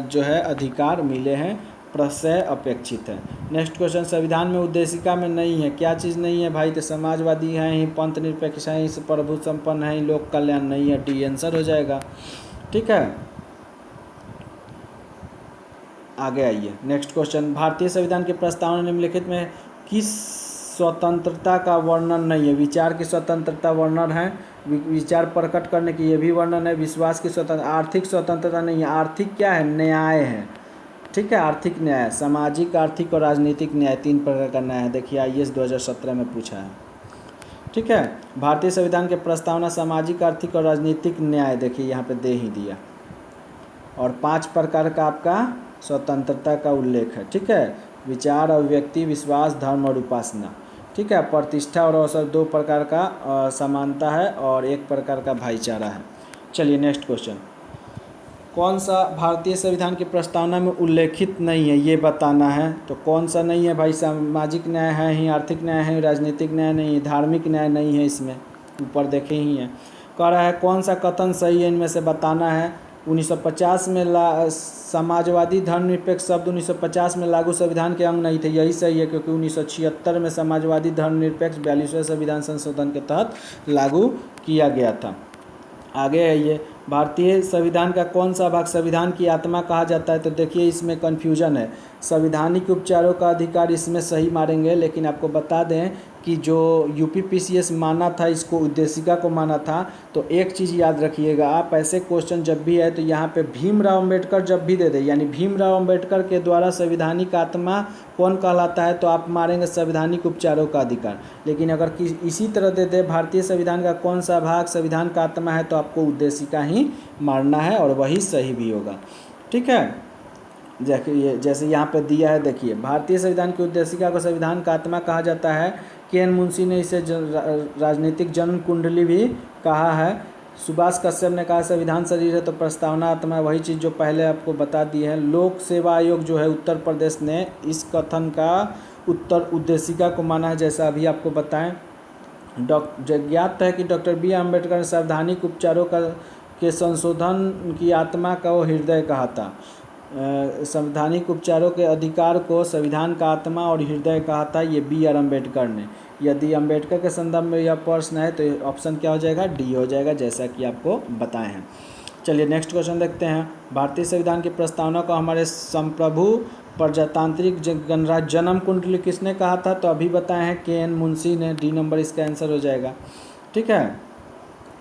जो है अधिकार मिले हैं, प्रशय अपेक्षित है। Next question. संविधान में उद्देशिका में नहीं है, क्या चीज़ नहीं है भाई? तो समाजवादी हैं ही, पंथ निरपेक्ष हैं ही, प्रभु संपन्न है ही, लोक कल्याण नहीं है, डी आंसर हो जाएगा। ठीक है, आगे आइए। Next question. भारतीय संविधान के प्रस्तावना निम्नलिखित में किस स्वतंत्रता का वर्णन नहीं है? विचार की स्वतंत्रता वर्णन है, विचार प्रकट करने की ये भी वर्णन है, विश्वास की स्वतंत्रता, आर्थिक स्वतंत्रता नहीं है। आर्थिक क्या है? न्याय है। ठीक है, आर्थिक न्याय, सामाजिक, आर्थिक और राजनीतिक न्याय, 3 प्रकार का न्याय है। देखिए IAS 2017 में पूछा है। ठीक है, भारतीय संविधान के प्रस्तावना सामाजिक, आर्थिक और राजनीतिक न्याय, देखिए यहाँ पे दे ही दिया, और 5 प्रकार का आपका स्वतंत्रता का उल्लेख है। ठीक है, विचार, अभिव्यक्ति, विश्वास, धर्म और उपासना। ठीक है, प्रतिष्ठा और अवसर 2 प्रकार का समानता है, और 1 प्रकार का भाईचारा है। चलिए नेक्स्ट क्वेश्चन। कौन सा भारतीय संविधान की प्रस्तावना में उल्लेखित नहीं है, ये बताना है। तो कौन सा नहीं है भाई? सामाजिक न्याय है ही, आर्थिक न्याय है, राजनीतिक न्याय नहीं है, धार्मिक न्याय नहीं है, इसमें ऊपर देखे ही है। कह रहा है कौन सा कथन सही है, इनमें से बताना है। 1950 में समाजवादी धर्मनिरपेक्ष शब्द 1950 में लागू संविधान के अंग नहीं थे, यही सही है, क्योंकि 1976 में समाजवादी धर्मनिरपेक्ष 42वें संविधान संशोधन के तहत लागू किया गया था। आगे है ये, भारतीय संविधान का कौन सा भाग संविधान की आत्मा कहा जाता है? तो देखिए इसमें कन्फ्यूजन है, संवैधानिक उपचारों का अधिकार इसमें सही मारेंगे, लेकिन आपको बता दें कि जो UPPCS माना था, इसको उद्देशिका को माना था। तो एक चीज़ याद रखिएगा आप, ऐसे क्वेश्चन जब भी है तो यहाँ पे भीमराव अंबेडकर जब भी दे दे, यानी भीमराव अंबेडकर के द्वारा संवैधानिक आत्मा कौन कहलाता है, तो आप मारेंगे संवैधानिक उपचारों का अधिकार। लेकिन अगर इसी तरह दे दे भारतीय संविधान का कौन सा भाग संविधान का आत्मा है, तो आपको उद्देशिका ही मारना है, और वही सही भी होगा। ठीक है, देखिए जैसे यहाँ पे दिया है, देखिए भारतीय संविधान की उद्देशिका को संविधान का आत्मा कहा जाता है। के एन मुंशी ने इसे राजनीतिक जन्म कुंडली भी कहा है। सुभाष कश्यप ने कहा संविधान शरीर है तो प्रस्तावना आत्मा है, वही चीज़ जो पहले आपको बता दी है। लोक सेवा आयोग जो है उत्तर प्रदेश ने इस कथन का उत्तर उद्देशिका को माना है, जैसा अभी आपको बताएं। ज्ञात है कि डॉक्टर बी आम्बेडकर ने संवैधानिक उपचारों के संशोधन की आत्मा का वो हृदय कहा था। संवैधानिक उपचारों के अधिकार को संविधान का आत्मा और हृदय कहा था, ये बी आर अम्बेडकर ने। यदि अम्बेडकर के संदर्भ में यह प्रश्न है तो ऑप्शन क्या हो जाएगा, डी हो जाएगा, जैसा कि आपको बताए हैं। चलिए नेक्स्ट क्वेश्चन देखते हैं। भारतीय संविधान की प्रस्तावना को हमारे संप्रभु प्रजातांत्रिक गणराज्य जन्म कुंडली किसने कहा था, तो अभी बताए हैं के एन मुंशी ने। डी नंबर इसका आंसर हो जाएगा। ठीक है,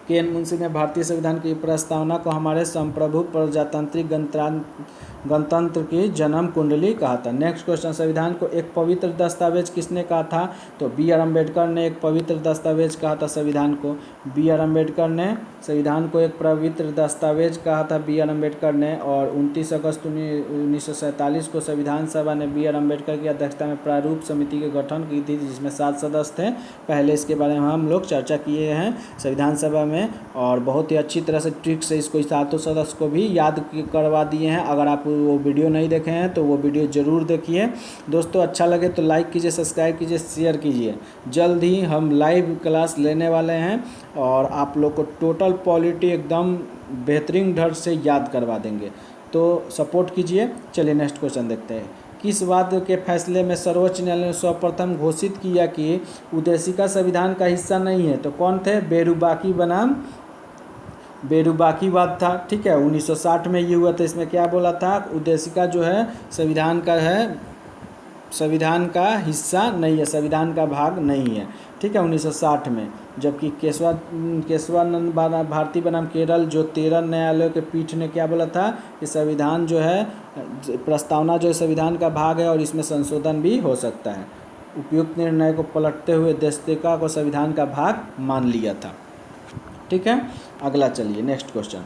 के एन मुंशी ने भारतीय संविधान की प्रस्तावना को हमारे संप्रभु प्रजातांत्रिक गणतंत्र की जन्म कुंडली कहा था। नेक्स्ट क्वेश्चन, संविधान को एक पवित्र दस्तावेज किसने कहा था, तो बी आर अम्बेडकर ने एक पवित्र दस्तावेज कहा था संविधान को। बी आर अम्बेडकर ने संविधान को एक पवित्र दस्तावेज कहा था, बी आर अम्बेडकर ने। और 29 अगस्त 1947 को संविधान सभा ने बी आर अम्बेडकर की अध्यक्षता में प्रारूप समिति के गठन की थी, जिसमें 7 सदस्य थे। पहले इसके बारे में हम लोग चर्चा किए हैं संविधान सभा में, और बहुत ही अच्छी तरह से ट्रिक से इसको 7 सदस्य को भी याद करवा दिए हैं। अगर आप वो वीडियो नहीं देखे हैं तो वो वीडियो ज़रूर देखिए दोस्तों। अच्छा लगे तो लाइक कीजिए, सब्सक्राइब कीजिए, शेयर कीजिए। जल्द ही हम लाइव क्लास लेने वाले हैं और आप लोग को टोटल पॉलिटी एकदम बेहतरीन ढंग से याद करवा देंगे, तो सपोर्ट कीजिए। चलिए नेक्स्ट क्वेश्चन देखते हैं। किस बात के फैसले में सर्वोच्च न्यायालय ने सर्वप्रथम घोषित किया कि उद्देशिका संविधान का हिस्सा नहीं है, तो कौन थे, बेरुबाकी बनाम बेरुबाकीवाद था। ठीक है, 1960 में ये हुआ था। इसमें क्या बोला था, उद्देशिका जो है संविधान का है, संविधान का हिस्सा नहीं है, संविधान का भाग नहीं है। ठीक है, 1960 में। जबकि केशवानंद भारती बनाम केरल जो 13 न्यायालयों के पीठ ने क्या बोला था कि संविधान जो है, प्रस्तावना जो है संविधान का भाग है और इसमें संशोधन भी हो सकता है। उपयुक्त निर्णय को पलटते हुए उद्देशिका को संविधान का भाग मान लिया था। ठीक है, अगला चलिए नेक्स्ट क्वेश्चन।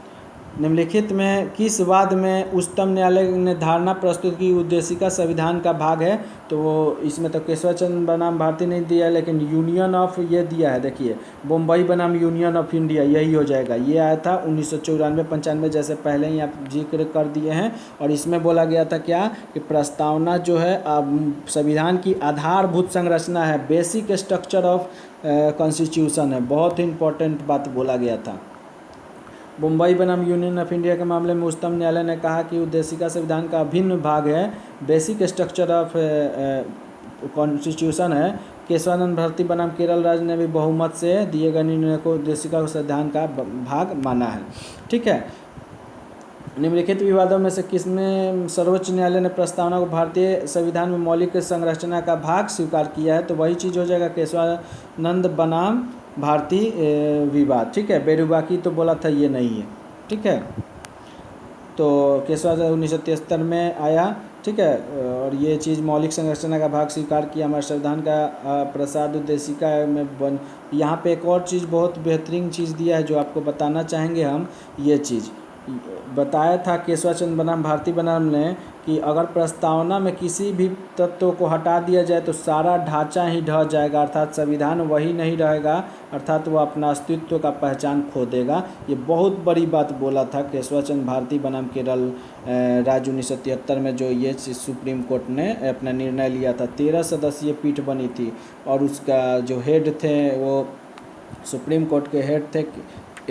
निम्नलिखित में किस वाद में उच्चतम न्यायालय ने धारणा प्रस्तुत की उद्देशिका संविधान का भाग है, तो वो इसमें तो केशवचंद्र बनाम भारती नहीं दिया है, लेकिन यूनियन ऑफ ये दिया है। देखिए बम्बई बनाम यूनियन ऑफ इंडिया, यही हो जाएगा। ये आया था 1994-95, जैसे पहले ही आप जिक्र कर दिए हैं। और इसमें बोला गया था क्या कि प्रस्तावना जो है संविधान की आधारभूत संरचना है, बेसिक स्ट्रक्चर ऑफ कॉन्स्टिट्यूशन है। बहुत ही इंपॉर्टेंट बात बोला गया था। मुंबई बनाम यूनियन ऑफ इंडिया के मामले में उच्चतम न्यायालय ने कहा कि उद्देशिका संविधान का अभिन्न भाग है, बेसिक स्ट्रक्चर ऑफ कॉन्स्टिट्यूशन है। केशवानंद भारती बनाम केरल राज्य ने भी बहुमत से दिए गए निर्णय को उद्देशिका संविधान का भाग माना है। ठीक है, निम्नलिखित विवादों में से किसमें सर्वोच्च न्यायालय ने प्रस्तावना को भारतीय संविधान में मौलिक संरचना का भाग स्वीकार किया है, तो वही चीज़ हो जाएगा केशवानंद बनाम भारती विवाद। ठीक है, बेरुबाकी तो बोला था ये नहीं है। ठीक है, तो केशवानंद 1973 में आया। ठीक है, और ये चीज़ मौलिक संरचना का भाग स्वीकार किया हमारे संविधान का प्रसाद उद्देशिका में यहाँ पे एक और चीज़ बहुत बेहतरीन चीज़ दिया है जो आपको बताना चाहेंगे हम। ये चीज़ बताया था केशवचंद्र बनाम भारती बनाम ने कि अगर प्रस्तावना में किसी भी तत्व को हटा दिया जाए तो सारा ढांचा ही ढह जाएगा, अर्थात संविधान वही नहीं रहेगा, अर्थात वो अपना अस्तित्व का पहचान खो देगा। ये बहुत बड़ी बात बोला था केशवचंद्र भारती बनाम केरल राज्य 1973 में, जो ये सुप्रीम कोर्ट ने अपना निर्णय लिया था। 13 सदस्यीय पीठ बनी थी और उसका जो हेड थे वो सुप्रीम कोर्ट के हेड थे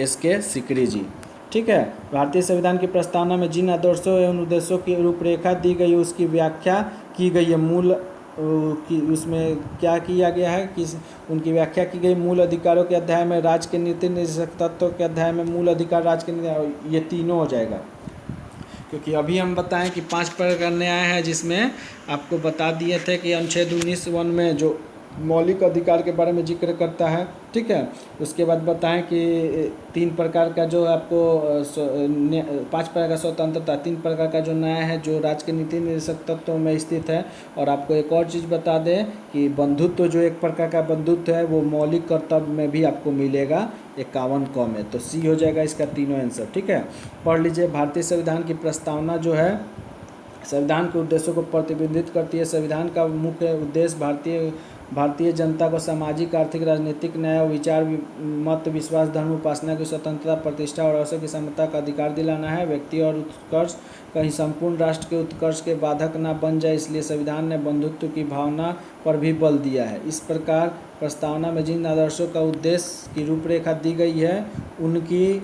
SK सिकरी जी। ठीक है, भारतीय संविधान की प्रस्तावना में जिन आदर्शों एवं उद्देश्यों की रूपरेखा दी गई उसकी व्याख्या की गई है। मूल की उसमें क्या किया गया है कि उनकी व्याख्या की गई मूल अधिकारों के अध्याय में, राज्य के नीति निर्देशक तत्वों के अध्याय में मूल अधिकार, राज्य के ये तीनों हो जाएगा। क्योंकि अभी हम बताएं कि 5 प्रकार न्याय है, जिसमें आपको बता दिए थे कि अनुच्छेद 19(1) में जो मौलिक अधिकार के बारे में जिक्र करता है। ठीक है, उसके बाद बताएं कि 3 प्रकार का जो आपको 5 प्रकार का स्वतंत्रता, 3 प्रकार का जो न्याय है जो राज्य के नीति निर्देशक तत्वों में स्थित है। और आपको एक और चीज़ बता दें कि बंधुत्व जो एक प्रकार का बंधुत्व है वो मौलिक कर्तव्य में भी आपको मिलेगा 51 क में, तो सी हो जाएगा इसका तीनों आंसर। ठीक है, पढ़ लीजिए। भारतीय संविधान की प्रस्तावना जो है संविधान के उद्देश्यों को प्रतिबिंबित करती है। संविधान का मुख्य उद्देश्य भारतीय जनता को सामाजिक, आर्थिक, राजनीतिक न्याय, विचार, मत, विश्वास, धर्म, उपासना की स्वतंत्रता, प्रतिष्ठा और अवसर की समता का अधिकार दिलाना है। व्यक्ति और उत्कर्ष कहीं संपूर्ण राष्ट्र के उत्कर्ष के बाधक न बन जाए, इसलिए संविधान ने बंधुत्व की भावना पर भी बल दिया है। इस प्रकार प्रस्तावना में जिन आदर्शों का उद्देश्य की रूपरेखा दी गई है उनकी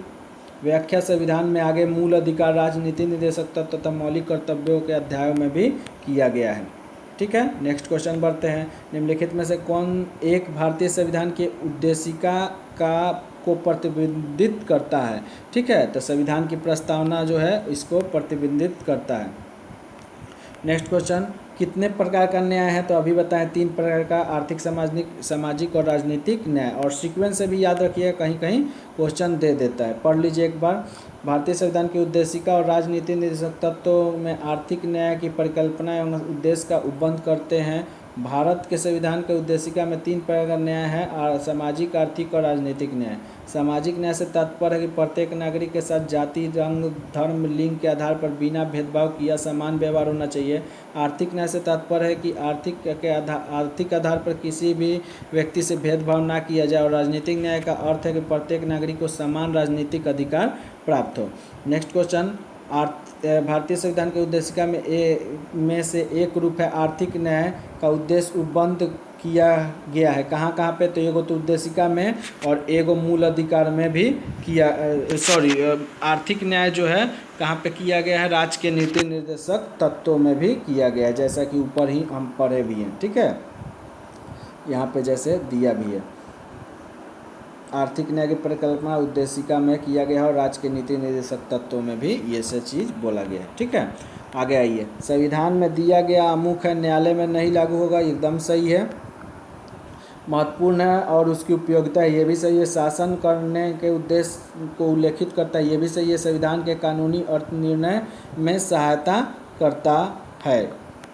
व्याख्या संविधान में आगे मूल अधिकार, राजनीति, निर्देशक तत्व तथा मौलिक कर्तव्यों के अध्यायों में भी किया गया है। ठीक है, नेक्स्ट क्वेश्चन बढ़ते हैं। निम्नलिखित में से कौन एक भारतीय संविधान के उद्देशिका को प्रतिबिंबित करता है? ठीक है, तो संविधान की प्रस्तावना जो है इसको प्रतिबिंबित करता है। नेक्स्ट क्वेश्चन, कितने प्रकार का न्याय है? तो अभी बताएं 3 प्रकार का, आर्थिक, सामाजिक और राजनीतिक न्याय। और सीक्वेंस से भी याद रखिए, कहीं कहीं क्वेश्चन दे देता है, पढ़ लीजिए एक बार। भारतीय संविधान की उद्देशिका और राजनीति निर्देशक तत्वों में आर्थिक न्याय की परिकल्पना एवं उद्देश्य का उपबंध करते हैं। भारत के संविधान के उद्देशिका में 3 प्रकार का न्याय है, सामाजिक, आर्थिक और राजनीतिक न्याय। सामाजिक न्याय से तात्पर्य है कि प्रत्येक नागरिक के साथ जाति, रंग, धर्म, लिंग के आधार पर बिना भेदभाव किया समान व्यवहार होना चाहिए। आर्थिक न्याय से तात्पर्य है कि आर्थिक आधार पर किसी भी व्यक्ति से भेदभाव ना किया जाए। और राजनीतिक न्याय का अर्थ है कि प्रत्येक नागरिक को समान राजनीतिक अधिकार प्राप्त हो। नेक्स्ट क्वेश्चन, भारतीय संविधान के उद्देशिका में से एक रूप है आर्थिक न्याय का उद्देश्य उपबंध किया गया है। कहाँ कहाँ पे? तो एगो तो उद्देशिका में और एगो मूल अधिकार में भी किया, आर्थिक न्याय जो है कहाँ पे किया गया है? राज्य के नीति निर्देशक तत्वों में भी किया गया है, जैसा कि ऊपर ही हम पढ़े भी हैं। ठीक है, यहाँ पे जैसे दिया भी है, आर्थिक न्याय की परिकल्पना उद्देशिका में किया गया है और राज्य के नीति निर्देशक तत्वों में भी ये सब चीज़ बोला गया है। ठीक है, आगे आइए। संविधान में दिया गया आमुख है, न्यायालय में नहीं लागू होगा, एकदम सही है, महत्वपूर्ण है और उसकी उपयोगिता है, ये भी सही है। शासन करने के उद्देश्य को उल्लेखित करता है, ये भी सही है। संविधान के कानूनी अर्थ निर्णय में सहायता करता है।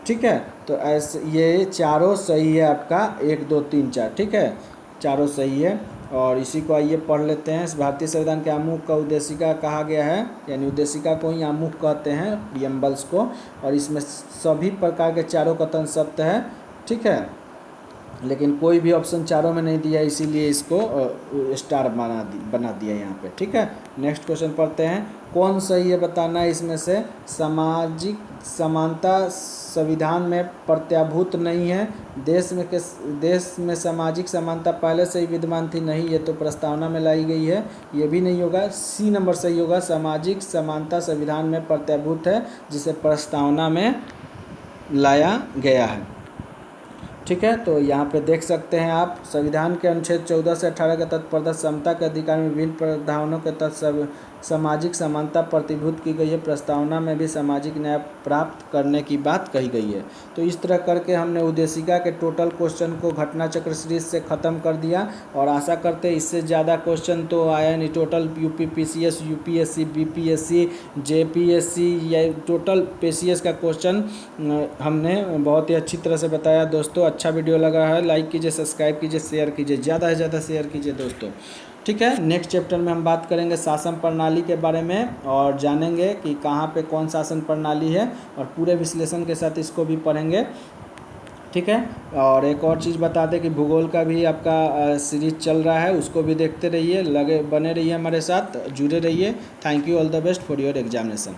ठीक है, तो ऐसे ये चारों सही है आपका, 1 2 3 4। ठीक है, चारों सही है। और इसी को आइए पढ़ लेते हैं। भारतीय संविधान के आमुख का उद्देशिका कहा गया है, यानी उद्देशिका को ही आमुख कहते हैं, प्रियम्बल्स को। और इसमें सभी प्रकार के चारों कथन सत्य है। ठीक है, लेकिन कोई भी ऑप्शन चारों में नहीं दिया, इसीलिए इसको स्टार बना दिया यहाँ पे। ठीक है, नेक्स्ट क्वेश्चन पढ़ते हैं। कौन सही है बताना है इसमें से? सामाजिक समानता संविधान में प्रत्याभूत नहीं है। देश में सामाजिक समानता पहले से ही विद्यमान थी, नहीं, ये तो प्रस्तावना में लाई गई है, ये भी नहीं होगा। सी नंबर सही होगा, सामाजिक समानता संविधान में प्रत्याभूत है, जिसे प्रस्तावना में लाया गया है। ठीक है, तो यहाँ पे देख सकते हैं आप, संविधान के अनुच्छेद 14 से 18 के तहत प्रदत्त समता के अधिकार में विभिन्न प्रावधानों के तहत सामाजिक समानता प्रतिभूत की गई है। प्रस्तावना में भी सामाजिक न्याय प्राप्त करने की बात कही गई है। तो इस तरह करके हमने उद्देशिका के टोटल क्वेश्चन को घटना चक्र सीरीज से ख़त्म कर दिया, और आशा करते इससे ज़्यादा क्वेश्चन तो आया नहीं। Total UPPCS, UPSC, BPSC, JPSC, या टोटल पीसीएस का क्वेश्चन हमने बहुत ही अच्छी तरह से बताया। दोस्तों, अच्छा वीडियो लगा है, लाइक कीजिए, सब्सक्राइब कीजिए, शेयर कीजिए, ज़्यादा से ज़्यादा शेयर कीजिए दोस्तों। ठीक है, नेक्स्ट चैप्टर में हम बात करेंगे शासन प्रणाली के बारे में, और जानेंगे कि कहाँ पे कौन शासन प्रणाली है, और पूरे विश्लेषण के साथ इसको भी पढ़ेंगे। ठीक है, और एक और चीज़ बता दें कि भूगोल का भी आपका सीरीज चल रहा है, उसको भी देखते रहिए, बने रहिए हमारे साथ, जुड़े रहिए। Thank you, all the best for your examination.